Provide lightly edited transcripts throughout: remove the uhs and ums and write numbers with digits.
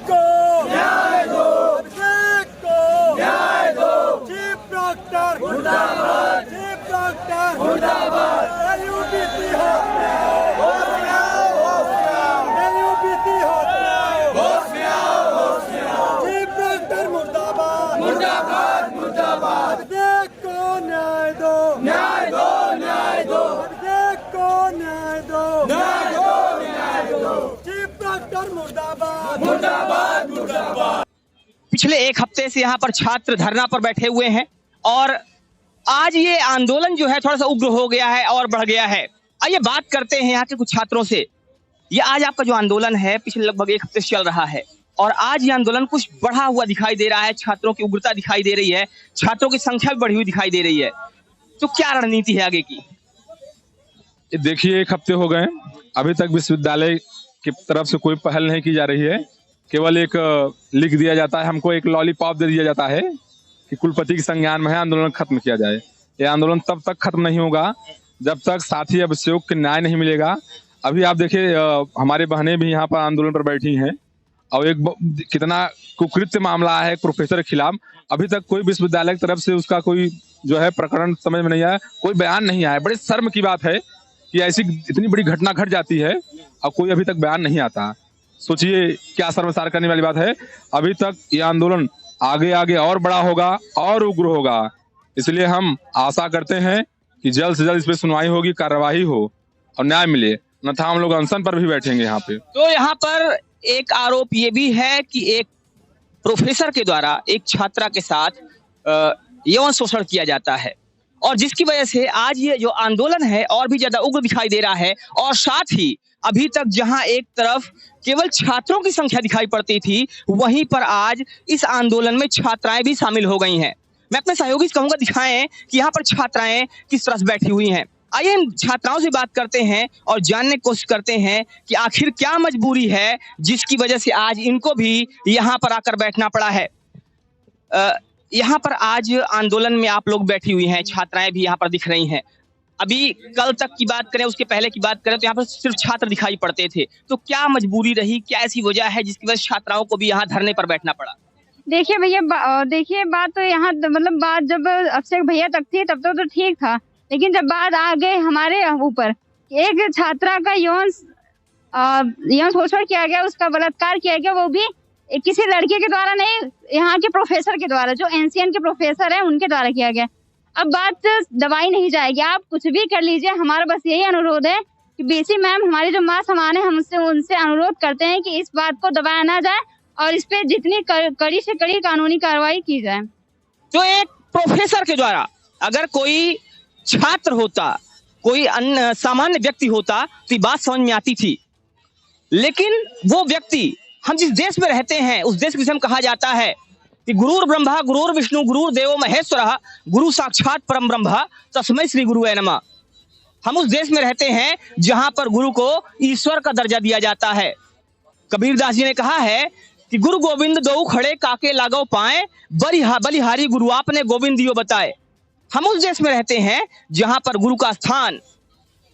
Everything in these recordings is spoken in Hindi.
को न्याय दो, अभिषेक को न्याय दो, चीफ डॉक्टर मुर्दाबाद, चीफ डॉक्टर मुर्दाबाद, LUTC होश में आओ, LUTC होश में आओ, चीफ डॉक्टर मुर्दाबाद, मुर्दाबाद, मुर्दाबाद, अभिषेक को न्याय दो, न्याय दो, न्याय दो, अभिषेक को न्याय दो, न्याय दो, न्याय दो, चीफ डॉक्टर मुर्दाबाद, मुर्दाबाद, मुर्दाबाद। पिछले एक हफ्ते से यहाँ पर छात्र धरना पर बैठे हुए हैं और आज ये आंदोलन जो है थोड़ा सा उग्र हो गया है और बढ़ गया है। आइए बात करते हैं यहाँ के कुछ छात्रों से। ये आज आपका जो आंदोलन है पिछले लगभग एक हफ्ते से चल रहा है और आज ये आंदोलन कुछ बढ़ा हुआ दिखाई दे रहा है, छात्रों की उग्रता दिखाई दे रही है, छात्रों की संख्या भी बढ़ी हुई दिखाई दे रही है। तो क्या रणनीति है आगे की? देखिए, एक हफ्ते हो गए, अभी तक विश्वविद्यालय की तरफ से कोई पहल नहीं की जा रही है। केवल एक लिख दिया जाता है, हमको एक लॉलीपॉप दे दिया जाता है कि कुलपति के संज्ञान में है, आंदोलन खत्म किया जाए। ये आंदोलन तब तक खत्म नहीं होगा जब तक साथी अभिषेक को न्याय नहीं मिलेगा। अभी आप देखिए, हमारे बहनें भी यहाँ पर आंदोलन पर बैठी हैं और एक कितना कुकृत्य मामला है प्रोफेसर के खिलाफ। अभी तक कोई विश्वविद्यालय की तरफ से उसका कोई जो है प्रकरण समझ में नहीं आया, कोई बयान नहीं आया। बड़े शर्म की बात है कि ऐसी इतनी बड़ी घटना घट जाती है और कोई अभी तक बयान नहीं आता। सोचिए क्या शर्मसार करने वाली बात है। अभी तक ये आंदोलन आगे आगे और बड़ा होगा और उग्र होगा, इसलिए हम आशा करते हैं कि जल्द से जल्द इस पर सुनवाई होगी, कार्रवाई हो और न्याय मिले, अन्यथा हम लोग अनशन पर भी बैठेंगे यहाँ पे। तो यहाँ पर एक आरोप ये भी है कि एक प्रोफेसर के द्वारा एक छात्रा के साथ यौन शोषण किया जाता है और जिसकी वजह से आज ये जो आंदोलन है और भी ज्यादा उग्र दिखाई दे रहा है। और साथ ही अभी तक जहां एक तरफ केवल छात्रों की संख्या दिखाई पड़ती थी, वहीं पर आज इस आंदोलन में छात्राएं भी शामिल हो गई हैं। मैं अपने सहयोगी से कहूंगा दिखाएं कि यहाँ पर छात्राएं किस तरह से बैठी हुई हैं। आइए इन छात्राओं से बात करते हैं और जानने की कोशिश करते हैं कि आखिर क्या मजबूरी है जिसकी वजह से आज इनको भी यहाँ पर आकर बैठना पड़ा है। यहाँ पर आज आंदोलन में आप लोग बैठी हुई हैं, छात्राएं भी यहाँ पर दिख रही हैं। अभी कल तक की बात करें, उसके पहले की बात करें तो यहाँ पर सिर्फ छात्र दिखाई पड़ते थे। तो क्या मजबूरी रही, क्या ऐसी वजह है जिसकी वजह से छात्राओं को भी यहाँ धरने पर बैठना पड़ा? देखिए भैया, देखिए बात तो यहाँ मतलब बात जब अभिषेक भैया तक थी तब तो ठीक था, लेकिन जब बात आ गई हमारे ऊपर, एक छात्रा का यौन शोषण किया गया, उसका बलात्कार किया गया, वो भी किसी लड़के के द्वारा नहीं, यहाँ के प्रोफेसर के द्वारा, जो एनसीएन के प्रोफेसर हैं उनके द्वारा किया गया। अब बात दबाई नहीं जाएगी, आप कुछ भी कर लीजिए। हमारा बस यही अनुरोध है कि बीसी मैम हमारी जो माँ समान है, हम उनसे अनुरोध करते हैं कि इस बात को दबाया ना जाए और इस पे जितनी कड़ी से कड़ी कानूनी कार्रवाई की जाए। तो एक प्रोफेसर के द्वारा अगर कोई छात्र होता, कोई अन्य सामान्य व्यक्ति होता तो ये बात समझ में आती थी, लेकिन वो व्यक्ति, हम जिस देश में रहते हैं उस देश के विषय में कहा जाता है कि गुरुर ब्रह्मा गुरुर विष्णु गुरुर देवो महेश्वरः गुरु साक्षात परम ब्रह्म तस्मै श्री गुरुवे नमः। हम उस देश में रहते हैं जहां पर गुरु को ईश्वर का दर्जा दिया जाता है। कबीरदास जी ने कहा है कि गुरु गोविंद दो खड़े काके लागो पाए, बलिहारी गुरु आपने गोविंद दियो बताए। हम उस देश में रहते हैं जहां पर गुरु का स्थान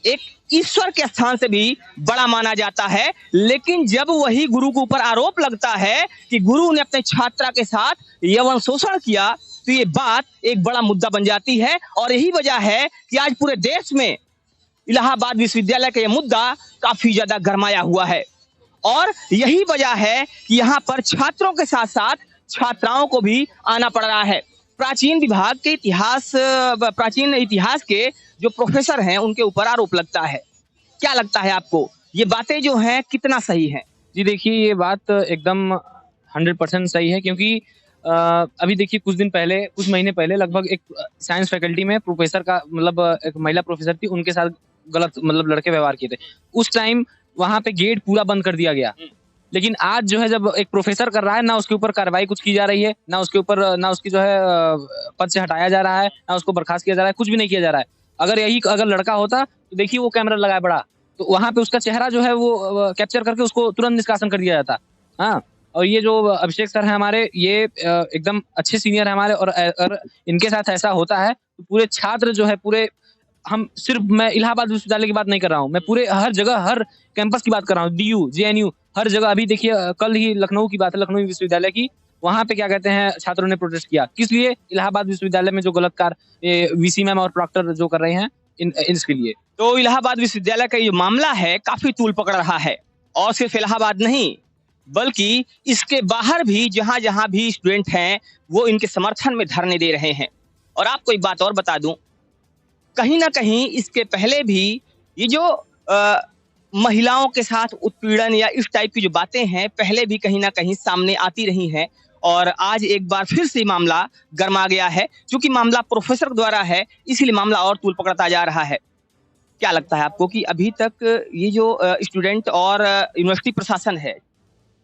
एक ईश्वर के स्थान से भी बड़ा माना जाता है, लेकिन जब वही गुरु के ऊपर आरोप लगता है कि गुरु ने अपने छात्रा के साथ यौन शोषण किया, तो ये बात एक बड़ा मुद्दा बन जाती है। और यही वजह है कि आज पूरे देश में इलाहाबाद विश्वविद्यालय का यह मुद्दा काफी ज्यादा गरमाया हुआ है और यही वजह है कि यहाँ पर छात्रों के साथ साथ छात्राओं को भी आना पड़ रहा है। प्राचीन इतिहास के जो प्रोफेसर हैं उनके ऊपर आरोप लगता है। क्या लगता है आपको, ये बातें जो हैं कितना सही हैं? जी देखिए, ये बात एकदम 100% सही है, क्योंकि अभी देखिए कुछ महीने पहले लगभग एक साइंस फैकल्टी में प्रोफेसर का मतलब एक महिला प्रोफेसर थी, उनके साथ गलत मतलब लड़के व्यवहार किए थे। उस टाइम वहां पे गेट पूरा बंद कर दिया गया, लेकिन आज जो है जब एक प्रोफेसर कर रहा है, ना उसके ऊपर कार्रवाई कुछ की जा रही है, ना उसकी जो है पद से हटाया जा रहा है, ना उसको बर्खास्त किया जा रहा है, कुछ भी नहीं किया जा रहा है। अगर लड़का होता तो देखिए वो कैमरा लगाया बड़ा, तो वहां पे उसका चेहरा जो है वो कैप्चर करके उसको तुरंत निष्कासन कर दिया जाता। हाँ, और ये जो अभिषेक सर है हमारे, ये एकदम अच्छे सीनियर है हमारे, और अगर इनके साथ ऐसा होता है तो पूरे छात्र जो है हम सिर्फ मैं इलाहाबाद विश्वविद्यालय की बात नहीं कर रहा हूँ, मैं पूरे हर जगह हर कैंपस की बात कर रहा हूँ, DU, JNU हर जगह अभी देखिए कल ही लखनऊ की बात है, लखनऊ विश्वविद्यालय की, वहां पे क्या कहते हैं छात्रों ने प्रोटेस्ट किया, किस लिए? इलाहाबाद विश्वविद्यालय में जो गलत कार्य वीसी मैम और प्रॉक्टर जो कर रहे हैं इसके लिए। तो इलाहाबाद विश्वविद्यालय का ये मामला है काफी तूल पकड़ रहा है, और सिर्फ इलाहाबाद नहीं बल्कि इसके बाहर भी जहां जहां भी स्टूडेंट हैं वो इनके समर्थन में धरने दे रहे हैं। और आपको एक बात और बता दूं, कहीं ना कहीं इसके पहले भी ये जो महिलाओं के साथ उत्पीड़न या इस टाइप की जो बातें हैं पहले भी कहीं ना कहीं सामने आती रही हैं, और आज एक बार फिर से मामला गर्मा गया है। क्योंकि मामला प्रोफेसर द्वारा है इसलिए मामला और तूल पकड़ता जा रहा है। क्या लगता है आपको कि अभी तक ये जो स्टूडेंट और यूनिवर्सिटी प्रशासन है,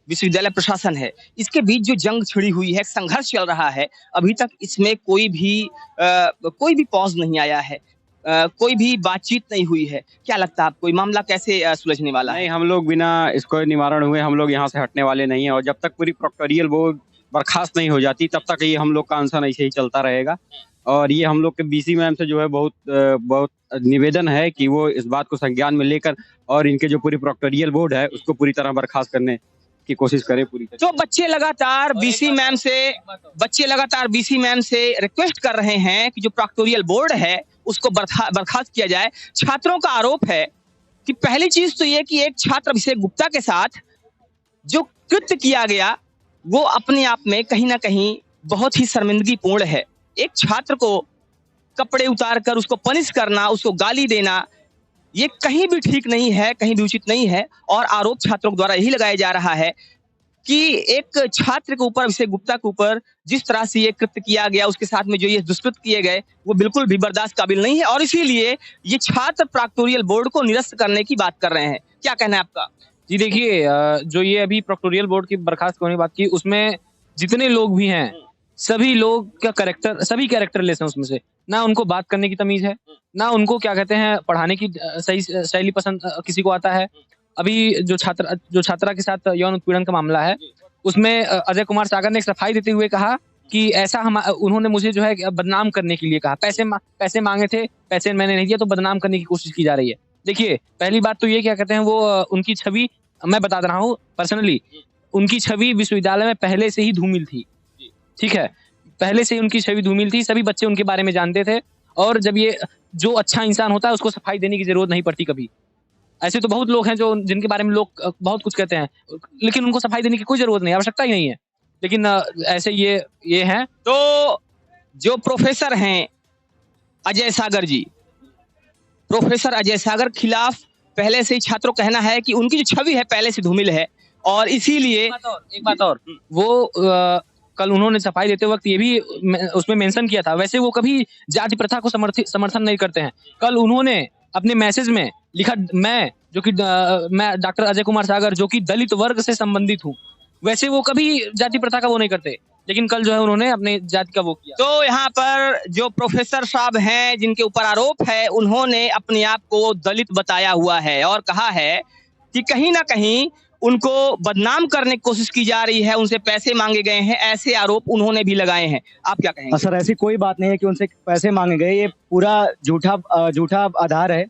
विश्वविद्यालय प्रशासन है, इसके बीच जो जंग छिड़ी हुई है, संघर्ष चल रहा है, अभी तक इसमें कोई भी पॉज नहीं आया है, कोई भी बातचीत नहीं हुई है। क्या लगता है आपको ये मामला कैसे सुलझने वाला है? नहीं, हम लोग बिना इसको निवारण हुए हम लोग यहाँ से हटने वाले नहीं है, और जब तक पूरी प्रोक्टोरियल बोर्ड बर्खास्त नहीं हो जाती तब तक ये हम लोग का अनशन ऐसे ही चलता रहेगा। और ये हम लोग के बीसी मैम से जो है बहुत निवेदन है कि वो इस बात को संज्ञान में लेकर और इनके जो पूरी प्रोक्टोरियल बोर्ड है उसको पूरी तरह बर्खास्त करने की कोशिश करे पूरी तरह। तो बच्चे लगातार बीसी मैम से रिक्वेस्ट कर रहे हैं कि जो प्रोक्टोरियल बोर्ड है उसको बर्खास्त किया जाए। छात्रों का आरोप है कि पहली चीज तो ये कि एक छात्र अभिषेक गुप्ता के साथ जो कृत्य किया गया वो अपने आप में कहीं ना कहीं बहुत ही शर्मिंदगीपूर्ण है। एक छात्र को कपड़े उतार कर उसको पनिश करना, उसको गाली देना, ये कहीं भी ठीक नहीं है, कहीं भी उचित नहीं है। और आरोप छात्रों द्वारा यही लगाया जा रहा है कि एक छात्र के ऊपर, अभिषेक गुप्ता के ऊपर जिस तरह से ये कृत्य किया गया, उसके साथ में जो ये दुष्कृत्य किए गए वो बिल्कुल भी बर्दाश्त काबिल नहीं है, और इसीलिए ये छात्र प्रोक्टोरियल बोर्ड को निरस्त करने की बात कर रहे हैं। क्या कहना है आपका? जी देखिए, जो ये अभी प्रोक्टोरियल बोर्ड की बर्खास्त होने की बात की, उसमें जितने लोग भी हैं सभी लोग का सभी कैरेक्टरलेस हैं। उसमें से ना उनको बात करने की तमीज है, ना उनको क्या कहते हैं पढ़ाने की सही शैली पसंद किसी को आता है। अभी जो छात्रा के साथ यौन उत्पीड़न का मामला है उसमें अजय कुमार सागर ने एक सफाई देते हुए कहा कि ऐसा उन्होंने मुझे जो है बदनाम करने के लिए कहा, पैसे मांगे थे, पैसे मैंने नहीं दिया, तो बदनाम करने की कोशिश की जा रही है। देखिए, पहली बात तो ये क्या कहते हैं वो उनकी छवि, मैं बता रहा हूँ पर्सनली, उनकी छवि विश्वविद्यालय में पहले से ही धूमिल थी। ठीक है, पहले से ही उनकी छवि धूमिल थी, सभी बच्चे उनके बारे में जानते थे। और जब ये जो अच्छा इंसान होता है उसको सफाई देने की जरूरत नहीं पड़ती कभी। ऐसे तो बहुत लोग हैं जो जिनके बारे में लोग बहुत कुछ कहते हैं, लेकिन उनको सफाई देने की कोई जरूरत नहीं, आवश्यकता ही नहीं है। लेकिन ऐसे ये हैं। तो जो प्रोफेसर हैं अजय सागर जी, प्रोफेसर अजय सागर खिलाफ पहले से ही छात्रों कहना है कि उनकी जो छवि है पहले से धूमिल है, और इसीलिए एक बात और वो कल उन्होंने सफाई देते वक्त ये भी उसमें मेंशन किया था, वैसे वो कभी जाति प्रथा को समर्थन नहीं करते हैं। कल उन्होंने अपने मैसेज में लिखा, मैं डॉक्टर अजय कुमार सागर जो कि दलित वर्ग से संबंधित हूँ, वैसे वो कभी जाति प्रथा का वो नहीं करते, लेकिन कल जो है उन्होंने अपने जाति का वो किया। तो यहाँ पर जो प्रोफेसर साहब हैं जिनके ऊपर आरोप है, उन्होंने अपने आप को दलित बताया हुआ है और कहा है कि कहीं ना कहीं उनको बदनाम करने की कोशिश की जा रही है, उनसे पैसे मांगे गए हैं, ऐसे आरोप उन्होंने भी लगाए हैं। आप क्या कहेंगे? सर, ऐसी कोई बात नहीं है कि उनसे पैसे मांगे गए, ये पूरा झूठा आधार है।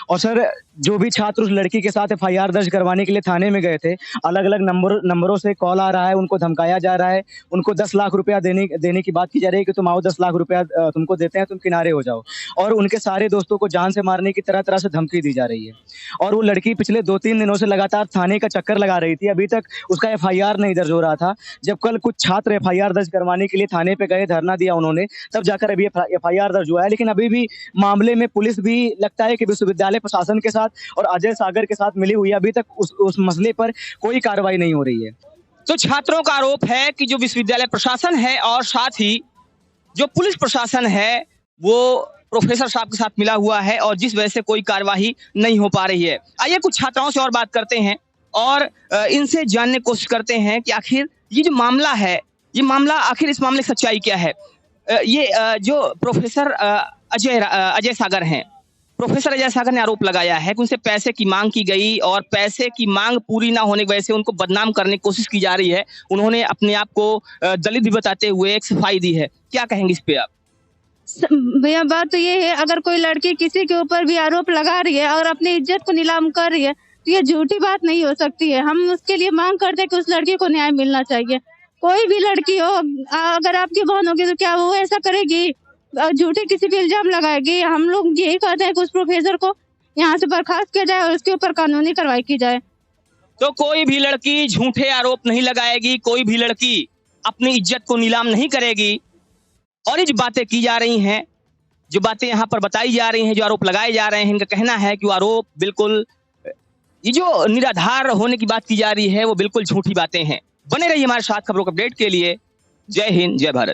और सर, जो भी छात्र उस लड़की के साथ FIR दर्ज करवाने के लिए थाने में गए थे, अलग अलग नंबरों से कॉल आ रहा है, उनको धमकाया जा रहा है, उनको 10 लाख रुपया देने की बात की जा रही है कि तुम आओ 10 लाख रुपया तुमको देते हैं, तुम किनारे हो जाओ। और उनके सारे दोस्तों को जान से मारने की तरह तरह से धमकी दी जा रही है। और वो लड़की पिछले 2-3 दिनों से लगातार थाने का चक्कर लगा रही थी, अभी तक उसका FIR नहीं दर्ज हो रहा था। जब कल कुछ छात्र FIR दर्ज करवाने के लिए थाने पे गए, धरना दिया उन्होंने, तब जाकर अभी FIR दर्ज हुआ है। लेकिन अभी भी मामले में पुलिस भी लगता है कि विश्वविद्यालय प्रशासन के साथ और अजय सागर के साथ मिली हुई है, अभी तक उस मसले पर कोई कार्रवाई नहीं हो रही है। तो छात्रों का आरोप है कि जो विश्वविद्यालय प्रशासन है और साथ ही जो पुलिस प्रशासन है वो प्रोफेसर साहब के साथ मिला हुआ है, और जिस वजह से कोई कार्यवाही नहीं हो पा रही है। आइए कुछ छात्राओं से और बात करते हैं और इनसे जानने की कोशिश करते हैं कि आखिर ये जो मामला है, ये मामला आखिर इस मामले की सच्चाई क्या है। ये जो प्रोफेसर अजय सागर हैं, प्रोफेसर अजय सागर ने आरोप लगाया है कि उनसे पैसे की मांग की गई और पैसे की मांग पूरी ना होने की वजह से उनको बदनाम करने की कोशिश की जा रही है। उन्होंने अपने आप को दलित भी बताते हुए एक सफाई दी है। क्या कहेंगे इस पे आप? भैया, बात तो ये है, अगर कोई लड़की किसी के ऊपर भी आरोप लगा रही है और अपनी इज्जत को नीलाम कर रही है, तो ये झूठी बात नहीं हो सकती है। हम उसके लिए मांग करते हैं कि उस लड़की को न्याय मिलना चाहिए। कोई भी लड़की हो, अगर आपकी बहन होगी तो क्या वो ऐसा करेगी, झूठे किसी पे इल्जाम लगाएगी? हम लोग यही कहते हैं कि उस प्रोफेसर को यहाँ से बर्खास्त किया जाए और उसके ऊपर कानूनी कार्रवाई की जाए। तो कोई भी लड़की झूठे आरोप नहीं लगाएगी, कोई भी लड़की अपनी इज्जत को नीलाम नहीं करेगी। और ये जो बातें की जा रही हैं, जो बातें यहाँ पर बताई जा रही हैं, जो आरोप लगाए जा रहे हैं, इनका कहना है कि वो आरोप बिल्कुल, ये जो निराधार होने की बात की जा रही है वो बिल्कुल झूठी बातें हैं। बने रहिए हमारे साथ खबरों के अपडेट के लिए। जय हिंद, जय भारत।